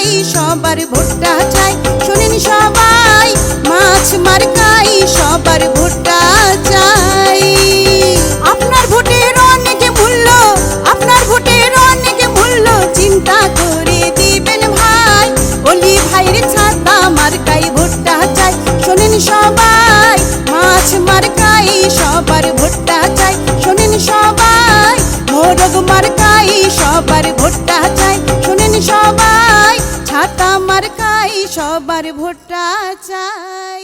মার্কাই সবার ভোটটা চাই। শোনেন সবাই, মাছ মার্কাই সবার ভোটটা চাই। আপনার ভোটের অনেক মূল্য, আপনার ভোটের অনেক মূল্য, চিন্তা করে দিবেন ভাই। অলি ভাইয়ের ছাতা মার্কাই ভোটটা চাই। শোনেন সবাই, মাছ মার্কাই সবার ভোটটা চাই। শোনেন সবাই, মোরগ মার্কাই সবার ভোটটা চাই। শোনেন সবাই, ছাতা মার্কাই সবার ভোটটা চাই।